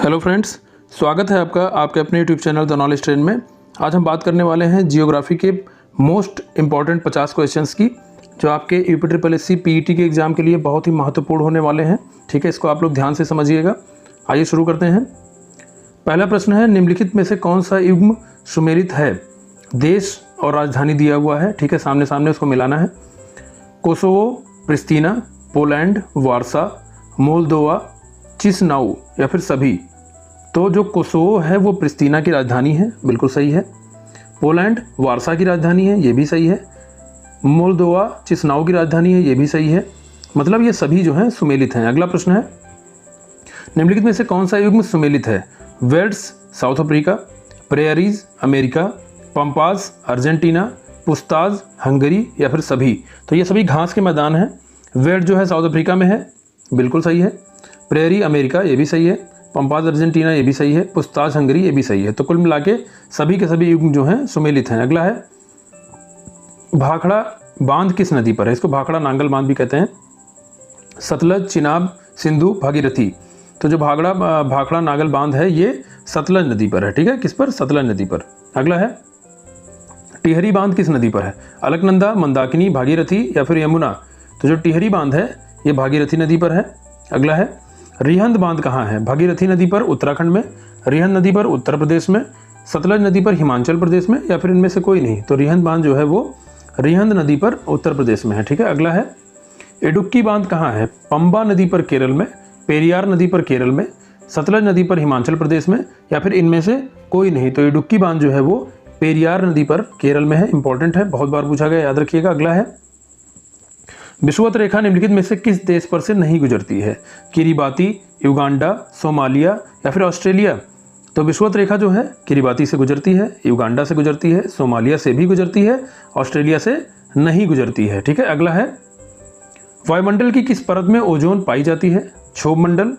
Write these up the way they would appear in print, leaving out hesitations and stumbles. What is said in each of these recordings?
Hello friends, स्वागत है आपका आपके अपने YouTube channel the knowledge train में। आज हम बात करने वाले हैं जियोग्राफी के मोस्ट इम्पॉर्टेंट 50 क्वेश्चंस की, जो आपके यूपीएससी पीईटी के एग्जाम के लिए बहुत ही महत्वपूर्ण होने वाले हैं। ठीक है, इसको आप लोग ध्यान से समझिएगा। आइए शुरू करते हैं। पहला प्रश्न है, निम्नलिखित में से कौन सा युग्म सुमेलित है? देश और राजधानी दिया हुआ है। ठीक है, सामने सामने उसको मिलाना है। कोसोवो, प्रिस्तीना, पोलैंड, वारसा, मोल्दोवा, चिसनाउ या फिर सभी। तो जो कोसोवो है वो प्रिस्तीना की राजधानी है, बिल्कुल सही है। पोलैंड वारसा की राजधानी है, ये भी सही है। मोल्दोवा चिसनाउ की राजधानी है, ये भी सही है। मतलब ये सभी जो हैं सुमेलित हैं। अगला प्रश्न है, निम्नलिखित में से कौन सा युग्म सुमेलित है? Velds South Africa, prairies America, pampas Argentina, pusztas Hungary या फिर सभी। तो ये सभी घास के मैदान हैं। वेल्स जो है साउथ अफ्रीका में है, बिल्कुल सही है। प्रेयरी अमेरिका, ये भी सही है। पंपाज अर्जेंटीना, ये भी सही है। पुस्ताज हंगरी, ये भी सही है। तो कुल मिला के सभी के सभी युग्म जो हैं सुमेलित हैं। अगला है, भाखड़ा बांध किस नदी पर है? इसको भाखड़ा नांगल बांध भी कहते हैं। सतलज, चिनाब, सिंधु, भागीरथी। तो जो भाखड़ा नांगल बांध है ये सतलज नदी पर है। ठीक है, किस पर? सतलज नदी पर। अगला है, टिहरी बांध किस नदी पर है? अलकनंदा, मंदाकिनी, भागीरथी या फिर यमुना। तो जो टिहरी बांध है ये भागीरथी नदी पर है। अगला है, रिहंद बांध कहाँ है? भागीरथी नदी पर उत्तराखंड में, रिहंद नदी पर उत्तर प्रदेश में, सतलज नदी पर हिमाचल प्रदेश में या फिर इनमें से कोई नहीं। तो रिहंद बांध जो है वो रिहंद नदी पर उत्तर प्रदेश में है। ठीक है, अगला है, इडुक्की बांध कहाँ है? पंबा नदी पर केरल में, पेरियार नदी पर केरल में, सतलज नदी पर हिमाचल प्रदेश में या फिर इनमें से कोई नहीं। तो इडुक्की बांध जो है वो पेरियार नदी पर केरल में है। इंपॉर्टेंट है, बहुत बार पूछा गया, याद रखिएगा। अगला है, विषुवत रेखा निम्नलिखित में से किस देश पर से नहीं गुजरती है? किरिबाती, युगांडा, सोमालिया या फिर ऑस्ट्रेलिया। तो विषुवत रेखा जो है किरिबाती से गुजरती है, युगांडा से गुजरती है, सोमालिया से भी गुजरती है, ऑस्ट्रेलिया से नहीं गुजरती है। ठीक है, अगला है, वायुमंडल की किस परत में ओजोन पाई जाती है? क्षोभ मंडल,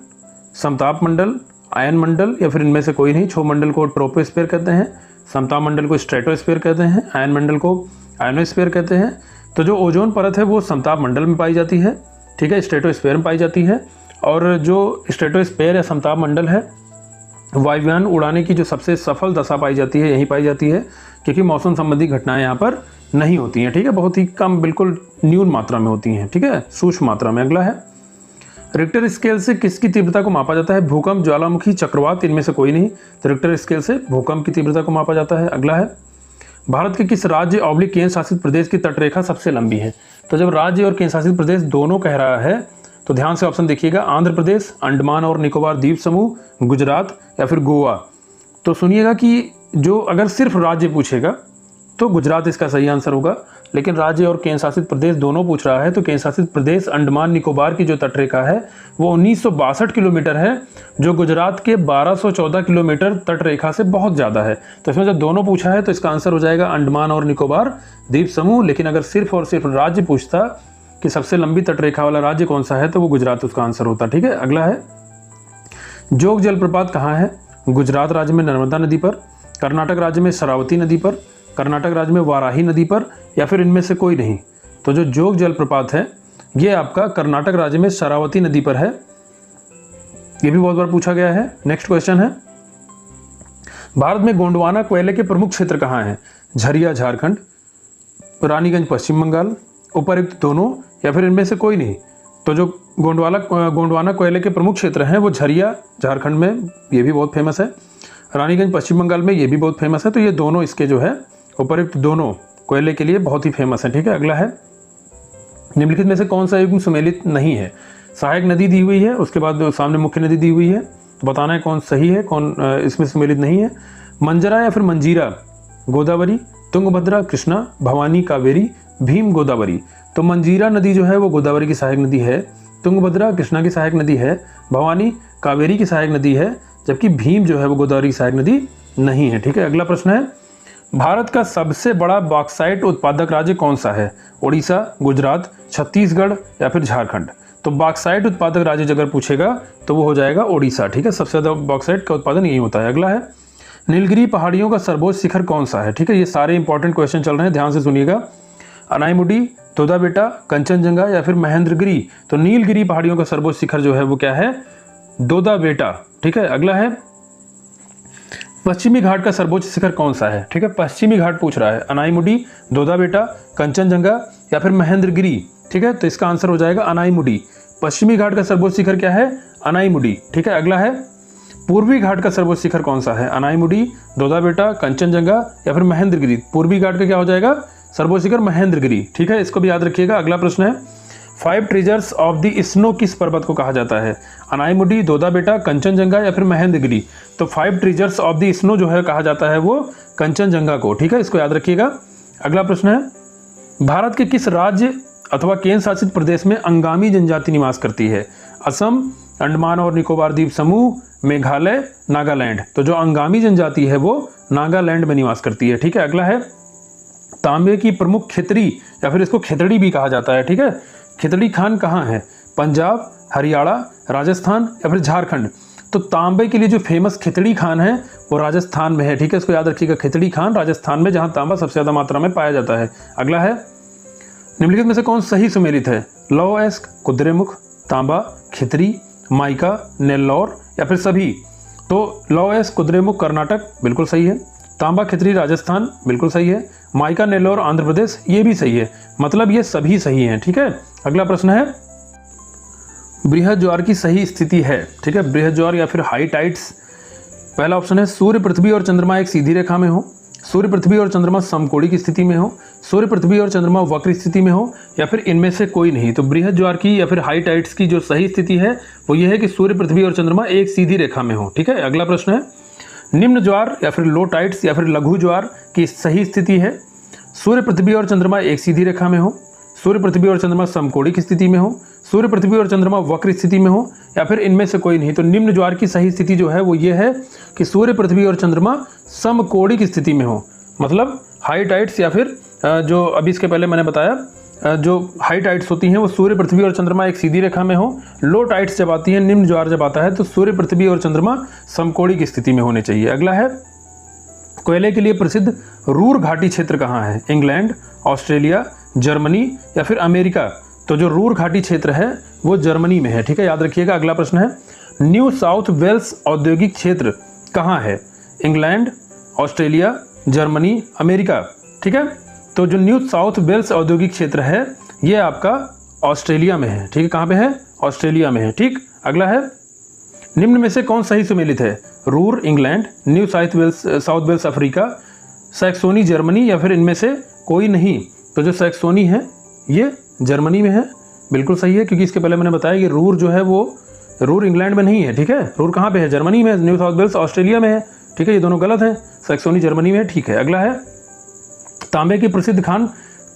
समताप मंडल, आयन मंडल या फिर इनमें से कोई नहीं। क्षोभ मंडल को ट्रोपोस्फीयर कहते हैं, समताप मंडल को स्ट्रेटोस्फीयर कहते हैं, आयन मंडल को आयनोस्फीयर कहते हैं। तो जो ओजोन परत है वो समताप मंडल में पाई जाती है। ठीक है, स्ट्रेटोस्फीयर में पाई जाती है। और जो स्ट्रेटोस्फीयर या समताप मंडल है, वायुयान उड़ाने की जो सबसे सफल दशा पाई जाती है यहीं पाई जाती है, क्योंकि मौसम संबंधी घटनाएं यहाँ पर नहीं होती हैं। ठीक है, बहुत ही कम, बिल्कुल न्यून मात्रा में होती हैं। ठीक है, सूक्ष्म मात्रा में। अगला है, रिक्टर स्केल से किसकी तीव्रता को मापा जाता है? भूकंप, ज्वालामुखी, चक्रवात, इनमें से कोई नहीं। तो रिक्टर स्केल से भूकंप की तीव्रता को मापा जाता है। अगला है, भारत के किस राज्य और केंद्र शासित प्रदेश की तटरेखा सबसे लंबी है? तो जब राज्य और केंद्र शासित प्रदेश दोनों कह रहा है तो ध्यान से ऑप्शन देखिएगा। आंध्र प्रदेश, अंडमान और निकोबार द्वीप समूह, गुजरात या फिर गोवा। तो सुनिएगा कि जो अगर सिर्फ राज्य पूछेगा तो गुजरात इसका सही आंसर होगा, लेकिन राज्य और केंद्र शासित प्रदेश दोनों पूछ रहा है तो केंद्र शासित प्रदेश अंडमान निकोबार की जो तटरेखा है वो 1962 किलोमीटर है, जो गुजरात के 1214 किलोमीटर तटरेखा से बहुत ज़्यादा है। तो इसमें जब दोनों पूछा है तो इसका आंसर हो जाएगा अंडमान और निकोबार द्वीप समूह। लेकिन अगर सिर्फ और सिर्फ राज्य पूछता कि सबसे लंबी तटरेखा वाला राज्य कौन सा है तो वो गुजरात उसका आंसर होता। ठीक है, अगला है, जोग जलप्रपात कहाँ है? गुजरात राज्य में नर्मदा नदी पर, कर्नाटक राज्य में शरावती नदी पर, कर्नाटक राज्य में वाराही नदी पर या फिर इनमें से कोई नहीं। तो जो जोग जलप्रपात है ये आपका कर्नाटक राज्य में शरावती नदी पर है। ये भी बहुत बार पूछा गया है। नेक्स्ट क्वेश्चन है, भारत में गोंडवाना कोयले के प्रमुख क्षेत्र कहाँ हैं? झरिया झारखंड, रानीगंज पश्चिम बंगाल, उपरयुक्त दोनों या फिर इनमें से कोई नहीं। तो जो गोंडवाना कोयले के प्रमुख क्षेत्र हैं वो झरिया झारखंड में, ये भी बहुत फेमस है, रानीगंज पश्चिम बंगाल में, ये भी बहुत फेमस है। तो ये दोनों इसके जो है उपरयुक्त दोनों कोयले के लिए बहुत ही फेमस है। ठीक है, अगला है, निम्नलिखित में से कौन सा युग्म सुमेलित नहीं है? सहायक नदी दी हुई है, उसके बाद सामने मुख्य नदी दी हुई है, तो बताना है कौन सही है, कौन इसमें सुमेलित नहीं है। मंजरा या फिर मंजीरा, गोदावरी, तुंगभद्रा, कृष्णा, भवानी, कावेरी, भीम, गोदावरी। तो मंजीरा नदी जो है वो गोदावरी की सहायक नदी है, तुंगभद्रा कृष्णा की सहायक नदी है, भवानी कावेरी की सहायक नदी है, जबकि भीम जो है वो गोदावरी की सहायक नदी नहीं है। ठीक है, अगला प्रश्न है, भारत का सबसे बड़ा बॉक्साइट उत्पादक राज्य कौन सा है? उड़ीसा, गुजरात, छत्तीसगढ़ या फिर झारखंड। तो बॉक्साइट उत्पादक राज्य अगर पूछेगा तो वो हो जाएगा उड़ीसा। ठीक है, सबसे ज़्यादा बॉक्साइट का उत्पादन यही होता है। अगला है, नीलगिरी पहाड़ियों का सर्वोच्च शिखर कौन सा है? ठीक है, ये सारे इंपॉर्टेंट क्वेश्चन चल रहे हैं, ध्यान से सुनिएगा। अनाईमुडी, तोदाबेटा, कंचनजंगा या फिर महेंद्रगिरी। तो नीलगिरी पहाड़ियों का सर्वोच्च शिखर जो है वो क्या है? दोदाबेटा। ठीक है। अगला है पश्चिमी घाट का सर्वोच्च शिखर कौन सा है? ठीक है, पश्चिमी घाट पूछ रहा है। अनाईमुडी, दोदा-बेटा, कंचनजंगा या फिर महेंद्रगिरी। ठीक है, तो इसका आंसर हो जाएगा अनाईमुडी। पश्चिमी घाट का सर्वोच्च शिखर क्या है? अनाईमुडी। ठीक है। अगला है पूर्वी घाट का सर्वोच्च शिखर कौन सा है? अनाईमुडी, दोदा-बेटा, कंचनजंगा या फिर महेंद्रगिरी। पूर्वी घाट का क्या हो जाएगा? सर्वोच्च शिखर महेंद्रगिरी। ठीक है, इसको भी याद रखिएगा। अगला प्रश्न है 5 ट्रेजर्स ऑफ द स्नो किस पर्वत को कहा जाता है? अनाईमुडी, दोदा-बेटा, कंचनजंगा या फिर महेंद्रगिरी। तो 5 ट्रेजर्स ऑफ द स्नो जो है कहा जाता है वो कंचनजंगा को। ठीक है, इसको याद रखिएगा। अगला प्रश्न है भारत के किस राज्य अथवा केंद्र शासित प्रदेश में अंगामी जनजाति निवास करती है? असम, अंडमान और निकोबार द्वीप समूह, मेघालय, नागालैंड। तो जो अंगामी जनजाति है वो नागालैंड में निवास करती है। ठीक है। अगला है तांबे की प्रमुख खेतड़ी या फिर इसको खेतड़ी भी कहा जाता है। ठीक है, खेतड़ी खान कहाँ है? पंजाब, हरियाणा, राजस्थान या फिर झारखंड। तो तांबे के लिए जो फेमस खेतड़ी खान है वो राजस्थान में है। ठीक है, इसको याद रखिएगा। खेतड़ी खान राजस्थान में, जहां तांबा सबसे ज्यादा मात्रा में पाया जाता है। अगला है निम्नलिखित में से कौन सही सुमेलित है? लौह अयस्क, कुद्रेमुख, तांबा, खितरी, माइका, नेल्लौर या फिर सभी। तो लौह अयस्क, कुद्रेमुख कर्नाटक बिल्कुल सही है। तांबा, खितरी राजस्थान बिल्कुल सही है। माइका, नेल्लौर आंध्र प्रदेश ये भी सही है। मतलब ये सभी सही हैं। ठीक है। अगला प्रश्न है बृहद ज्वार की सही स्थिति है। ठीक है, बृहद ज्वार या फिर हाई टाइड्स। पहला ऑप्शन है सूर्य, पृथ्वी और चंद्रमा एक सीधी रेखा में हो, सूर्य, पृथ्वी और चंद्रमा समकोणी की स्थिति में हो, सूर्य, पृथ्वी और चंद्रमा वक्र स्थिति में हो या फिर इनमें से कोई नहीं। तो बृहद ज्वार की या फिर हाई टाइड्स की जो सही स्थिति है वो ये है कि सूर्य, पृथ्वी और चंद्रमा एक सीधी रेखा में हो। ठीक है। अगला प्रश्न है निम्न ज्वार या फिर लो टाइड्स या फिर लघु ज्वार की सही स्थिति है? सूर्य, पृथ्वी और चंद्रमा एक सीधी रेखा में हो, सूर्य, पृथ्वी और चंद्रमा समकोणी की स्थिति में हो, सूर्य, पृथ्वी और चंद्रमा वक्र स्थिति में हो या फिर इनमें से कोई नहीं। तो निम्न ज्वार की सही स्थिति जो है वो ये है कि सूर्य, पृथ्वी और चंद्रमा समकोणी की स्थिति में हो। मतलब हाई टाइड्स या फिर जो अभी इसके पहले मैंने बताया जो हाई टाइड्स होती हैं वो सूर्य, पृथ्वी और चंद्रमा एक सीधी रेखा में हो। लो टाइड्स जब आती है, निम्न ज्वार जब आता है तो सूर्य, पृथ्वी और चंद्रमा समकोणी की स्थिति में होने चाहिए। अगला है कोयले के लिए प्रसिद्ध रूर घाटी क्षेत्र कहाँ है? इंग्लैंड, ऑस्ट्रेलिया, जर्मनी या फिर अमेरिका। तो जो रूर घाटी क्षेत्र है वो जर्मनी में है। ठीक है, याद रखिएगा। अगला प्रश्न है न्यू साउथ वेल्स औद्योगिक क्षेत्र कहाँ है? England, Australia, Germany, America. ठीक है, तो जो न्यू साउथ वेल्स औद्योगिक क्षेत्र है ये आपका ऑस्ट्रेलिया में है। ठीक है, कहाँ पे है? ऑस्ट्रेलिया में है। ठीक। अगला है निम्न में से कौन सही सुमेलित है? Ruhr England, New South Wales Africa, Saxony Germany या फिर इनमें से कोई नहीं। तो जो सैक्सोनी है ये जर्मनी में है, बिल्कुल सही है, क्योंकि इसके पहले मैंने बताया कि रूर जो है वो रूर इंग्लैंड में नहीं है। ठीक है, रूर कहाँ पे है? जर्मनी में। न्यू साउथ वेल्स ऑस्ट्रेलिया में है। ठीक है, ये दोनों गलत हैं। सैक्सोनी जर्मनी में है। ठीक है। अगला है तांबे की प्रसिद्ध खान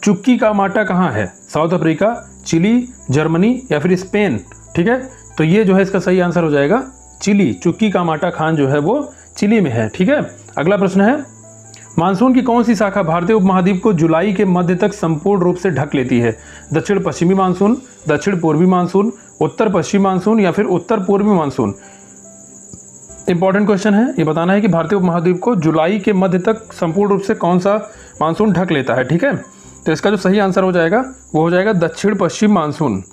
चुक्की का माटा कहाँ है? साउथ अफ्रीका, चिली, जर्मनी या फिर स्पेन। ठीक है, तो ये जो है इसका सही आंसर हो जाएगा चिली। चुक्की का माटा खान जो है वो चिली में है। ठीक है। अगला प्रश्न है मानसून की कौन सी शाखा भारतीय उपमहाद्वीप को जुलाई के मध्य तक संपूर्ण रूप से ढक लेती है? दक्षिण पश्चिमी मानसून, दक्षिण पूर्वी मानसून, उत्तर पश्चिमी मानसून या फिर उत्तर पूर्वी मानसून। इंपॉर्टेंट क्वेश्चन है, ये बताना है कि भारतीय उपमहाद्वीप को जुलाई के मध्य तक संपूर्ण रूप से कौन सा मानसून ढक लेता है। ठीक है, तो इसका जो सही आंसर हो जाएगा वो हो जाएगा दक्षिण पश्चिम मानसून।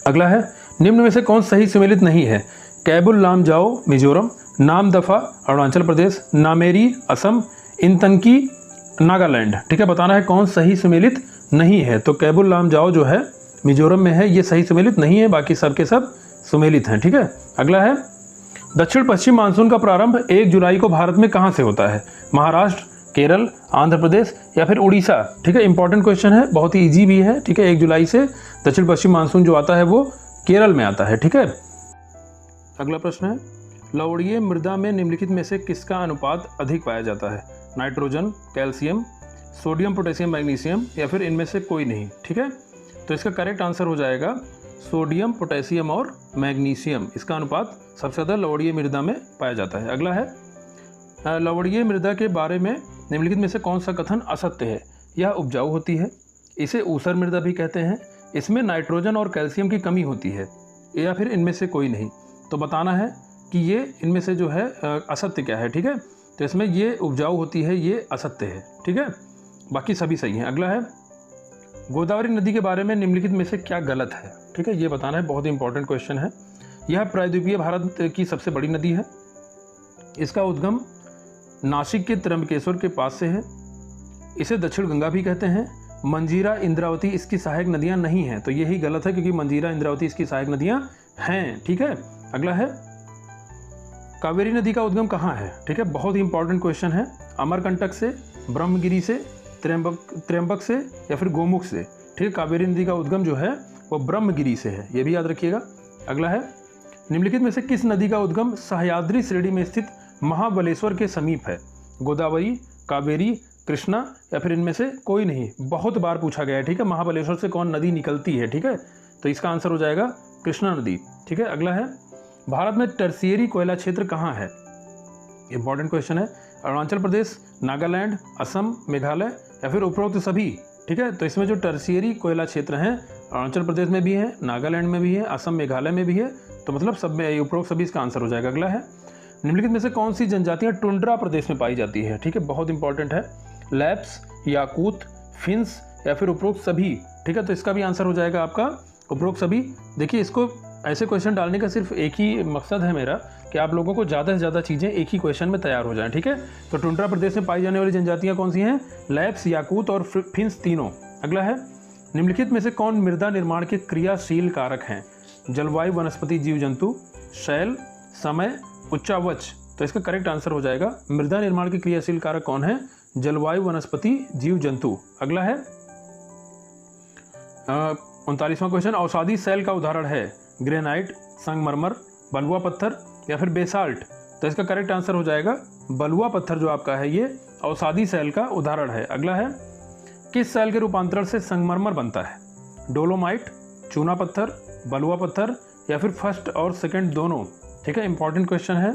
अगला है निम्न में से कौन सही सुमेलित नहीं है? कैबुल लामजाओ मिजोरम, नामदफा अरुणाचल प्रदेश, नामेरी असम, इंतनकी नागालैंड। ठीक है, बताना है कौन सही सुमेलित नहीं है। तो कैबुल लामजाओ जो है मिजोरम में है, ये सही सुमेलित नहीं है, बाकी सब के सब सुमेलित हैं। ठीक है। अगला है दक्षिण पश्चिम मानसून का प्रारंभ 1 जुलाई को भारत में कहाँ से होता है? महाराष्ट्र, केरल, आंध्र प्रदेश या फिर उड़ीसा। ठीक है, इंपॉर्टेंट क्वेश्चन है, बहुत ही ईजी भी है। ठीक है, 1 जुलाई से दक्षिण पश्चिम मानसून जो आता है वो केरल में आता है। ठीक है। अगला प्रश्न है लवणीय मृदा में निम्नलिखित में से किसका अनुपात अधिक पाया जाता है? Nitrogen, calcium, sodium, potassium, magnesium या फिर इनमें से कोई नहीं। ठीक है, तो इसका करेक्ट आंसर हो जाएगा सोडियम, पोटेशियम और मैग्नीशियम। इसका अनुपात सबसे ज़्यादा लवणीय मृदा में पाया जाता है। अगला है लवणीय मृदा के बारे में निम्नलिखित में से कौन सा कथन असत्य है? यह उपजाऊ होती है, इसे ऊसर मृदा भी कहते हैं, इसमें नाइट्रोजन और कैल्शियम की कमी होती है, या फिर इनमें से कोई नहीं। तो बताना है कि ये इनमें से जो है असत्य क्या है। ठीक है, तो इसमें ये उपजाऊ होती है, ये असत्य है। ठीक है, बाकी सभी सही हैं। अगला है गोदावरी नदी के बारे में निम्नलिखित में से क्या गलत है? ठीक है, ये बताना है, बहुत ही इंपॉर्टेंट क्वेश्चन है। यह प्रायद्वीपीय भारत की सबसे बड़ी नदी है। इसका उद्गम नासिक के त्र्यंबकेश्वर के पास से है। इसे दक्षिण गंगा भी कहते हैं। मंजीरा, इंद्रावती इसकी सहायक नदियां नहीं हैं, तो यही गलत है क्योंकि मंजीरा, इंद्रावती इसकी सहायक नदियां हैं। ठीक है, अगला है कावेरी नदी का उद्गम कहाँ है? ठीक है, बहुत ही इंपॉर्टेंट क्वेश्चन है। अमरकंटक से, ब्रह्मगिरी से, त्र्यंबक से या फिर गोमुख से। ठीक है, कावेरी नदी का उद्गम जो है वो ब्रह्मगिरी से है, ये भी याद रखिएगा। अगला है निम्नलिखित में से किस नदी का उद्गम सह्याद्री श्रेणी में स्थित महाबलेश्वर के समीप है? गोदावरी, कावेरी, कृष्णा या फिर इनमें से कोई नहीं। बहुत बार पूछा गया है। ठीक है, महाबलेश्वर से कौन नदी निकलती है? ठीक है, तो इसका आंसर हो जाएगा कृष्णा नदी। ठीक है, अगला है भारत में टर्शियरी कोयला क्षेत्र कहाँ है? इंपॉर्टेंट क्वेश्चन है। अरुणाचल प्रदेश, नागालैंड, असम, मेघालय या फिर उपरोक्त सभी। ठीक है, तो इसमें जो टर्शियरी कोयला क्षेत्र हैं अरुणाचल प्रदेश में भी है, नागालैंड में भी है, असम, मेघालय में भी है, तो मतलब सब में उपरोक्त सभी इसका आंसर हो जाएगा। अगला है निम्नलिखित में से कौन सी जनजातियां टुंड्रा प्रदेश में पाई जाती है? ठीक है, बहुत इंपॉर्टेंट है। लैप्स, याकूत, फिंस या फिर उपरोक्त सभी। ठीक है, तो इसका भी आंसर हो जाएगा आपका उपरोक्त सभी। देखिए, इसको ऐसे क्वेश्चन डालने का सिर्फ एक ही मकसद है मेरा कि आप लोगों को ज़्यादा से ज़्यादा चीज़ें एक ही क्वेश्चन में तैयार हो जाएं। ठीक है, तो टुंड्रा प्रदेश में पाई जाने वाली जनजातियां कौन सी हैं? लैप्स, याकूत और फिंस तीनों। अगला है निम्नलिखित में से कौन मृदा निर्माण के क्रियाशील कारक हैं? जलवायु, वनस्पति, जीव जंतु, शैल, समय, उच्चावच। तो इसका करेक्ट आंसर हो जाएगा मृदा निर्माण के क्रियाशील कारक कौन है? जलवायु, वनस्पति, जीव जंतु। अगला है 39वां क्वेश्चन, अवसादी शैल का उदाहरण है? ग्रेनाइट, संगमरमर, बलुआ पत्थर या फिर बेसाल्ट। तो इसका करेक्ट आंसर हो जाएगा बलुआ पत्थर जो आपका है ये अवसादी शैल का उदाहरण है। अगला है किस शैल के रूपांतरण से संगमरमर बनता है? डोलोमाइट, चूना पत्थर, बलुआ पत्थर या फिर फर्स्ट और सेकंड दोनों। ठीक है, इंपॉर्टेंट क्वेश्चन है,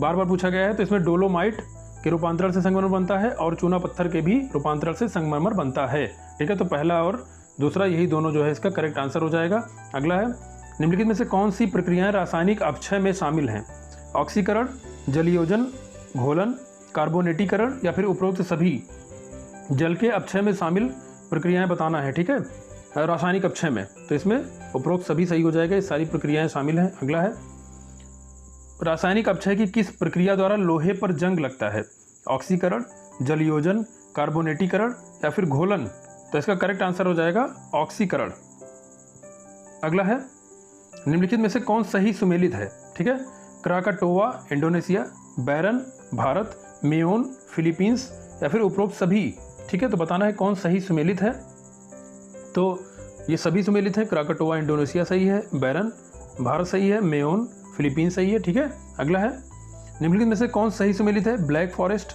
बार बार पूछा गया है। तो इसमें डोलोमाइट के रूपांतरण से संगमरमर बनता है और चूना पत्थर के भी रूपांतरण से संगमरमर बनता है। ठीक है, तो पहला और दूसरा यही दोनों जो है इसका करेक्ट आंसर हो जाएगा। अगला है निम्नलिखित में से कौन सी प्रक्रियाएं रासायनिक अपक्षय में शामिल हैं? ऑक्सीकरण, जलयोजन, घोलन, कार्बोनेटीकरण या फिर उपरोक्त सभी। जल के अपक्षय में शामिल प्रक्रियाएं बताना है। ठीक है, रासायनिक अपक्षय में, तो इसमें उपरोक्त सभी सही हो जाएगा, ये सारी प्रक्रियाएं शामिल हैं। अगला है रासायनिक अपक्षय की किस प्रक्रिया द्वारा लोहे पर जंग लगता है? ऑक्सीकरण, जलयोजन, कार्बोनेटीकरण या फिर घोलन। तो इसका करेक्ट आंसर हो जाएगा ऑक्सीकरण। अगला है निम्नलिखित में से कौन सही सुमेलित है? ठीक है, क्राकाटोवा इंडोनेशिया, बैरन भारत, मेयोन फिलीपींस या फिर उपरोक्त सभी। ठीक है, तो बताना है कौन सही सुमेलित है। तो ये सभी सुमेलित हैं। क्राकाटोवा इंडोनेशिया सही है, बैरन भारत सही है, मेयोन फिलीपींस सही है। ठीक है, अगला है निम्नलिखित में से कौन सही सुमेलित है? ब्लैक फॉरेस्ट,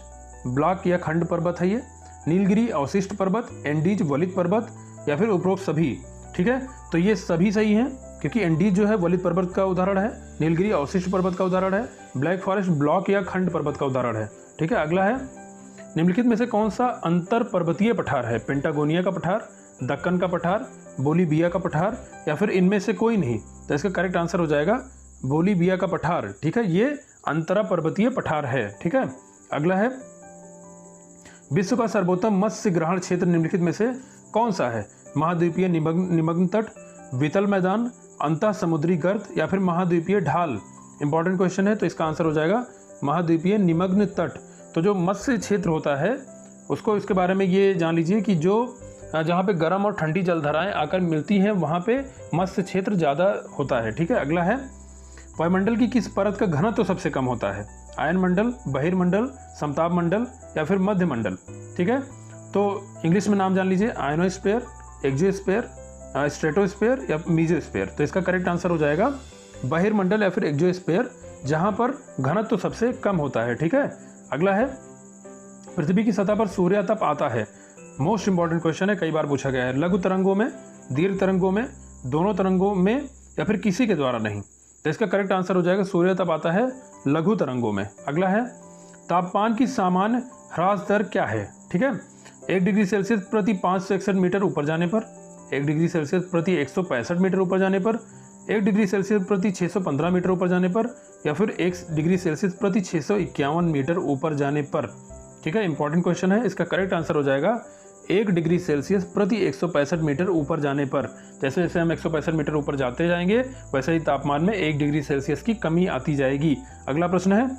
ब्लॉक या खंड पर्वत है ये, नीलगिरी अवशिष्ट पर्वत, एंडीज वलित पर्वत या फिर उपरोक्त सभी। ठीक है, तो ये सभी सही हैं क्योंकि एंडीज जो है वलित पर्वत का उदाहरण है, नीलगिरी अवशिष्ट पर्वत का उदाहरण है, ब्लैक फॉरेस्ट ब्लॉक या खंड पर्वत का उदाहरण है। ठीक है, अगला है निम्नलिखित में से कौन सा अंतर पर्वतीय पठार है? पेंटागोनिया का पठार, दक्कन का पठार, बोलीविया का पठार या फिर इनमें से कोई नहीं। तो इसका करेक्ट आंसर हो जाएगा बोलीविया का पठार। ठीक है, ये अंतरा पर्वतीय पठार है। ठीक है, अगला है विश्व का सर्वोत्तम मत्स्य ग्रहण क्षेत्र निम्नलिखित में से कौन सा है? महाद्वीपीय निमग्न तट, वितल मैदान, अंतः समुद्री गर्त या फिर महाद्वीपीय ढाल। इंपॉर्टेंट क्वेश्चन है, तो इसका आंसर हो जाएगा महाद्वीपीय निमग्न तट। तो जो मत्स्य क्षेत्र होता है उसको, इसके बारे में ये जान लीजिए कि जो जहाँ पे गर्म और ठंडी जलधाराएं आकर मिलती हैं वहाँ पे मत्स्य क्षेत्र ज़्यादा होता है। ठीक है, अगला है वायुमंडल की किस परत का घनत्व तो सबसे कम होता है? आयन मंडल, बहिर्मंडल, समताप मंडल या फिर मध्य मंडल। ठीक है, तो इंग्लिश में नाम जान लीजिए, आयनोस्फीयर, एक्सोस्फीयर, स्ट्रेटोस्फीयर या मीजोस्फीयर। तो इसका करेक्ट आंसर हो जाएगा बहिर्मंडल या फिर एक्सोस्फीयर, जहां पर घनत्व तो सबसे कम होता है। ठीक है, अगला है पृथ्वी की सतह पर सूर्यातप आता है? मोस्ट इंपॉर्टेंट क्वेश्चन है, कई बार पूछा गया है। लघु तरंगों में, दीर्घ तरंगों में, दोनों तरंगों में या फिर किसी के द्वारा नहीं। तो इसका करेक्ट आंसर हो जाएगा सूर्यातप आता है लघु तरंगों में। अगला है तापमान की सामान्य ह्रास दर क्या है? ठीक है, 1 डिग्री सेल्सियस प्रति 561 मीटर ऊपर जाने पर, 1 डिग्री सेल्सियस प्रति 165 मीटर ऊपर जाने पर, 1 डिग्री सेल्सियस प्रति 615 मीटर ऊपर जाने पर या फिर 1 डिग्री सेल्सियस प्रति 651 मीटर ऊपर जाने पर। ठीक है, इंपॉर्टेंट क्वेश्चन है, इसका करेक्ट आंसर हो जाएगा 1 डिग्री सेल्सियस प्रति 165 मीटर ऊपर जाने पर। जैसे जैसे हम 165 मीटर ऊपर जाते जाएंगे वैसे ही तापमान में 1 डिग्री सेल्सियस की कमी आती जाएगी। अगला प्रश्न है,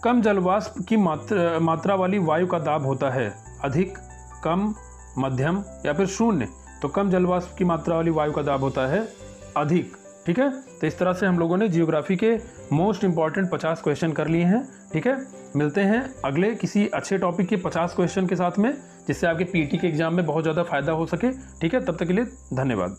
कम जलवाष्प की मात्रा वाली वायु का दाब होता है अधिक, कम, मध्यम या फिर शून्य। तो कम जलवाष्प की मात्रा वाली वायु का दाब होता है अधिक। ठीक है, तो इस तरह से हम लोगों ने जियोग्राफी के मोस्ट इंपॉर्टेंट 50 क्वेश्चन कर लिए हैं। ठीक है, मिलते हैं अगले किसी अच्छे टॉपिक के 50 क्वेश्चन के साथ में, जिससे आपके पीटी के एग्जाम में बहुत ज़्यादा फायदा हो सके। ठीक है, तब तक के लिए धन्यवाद।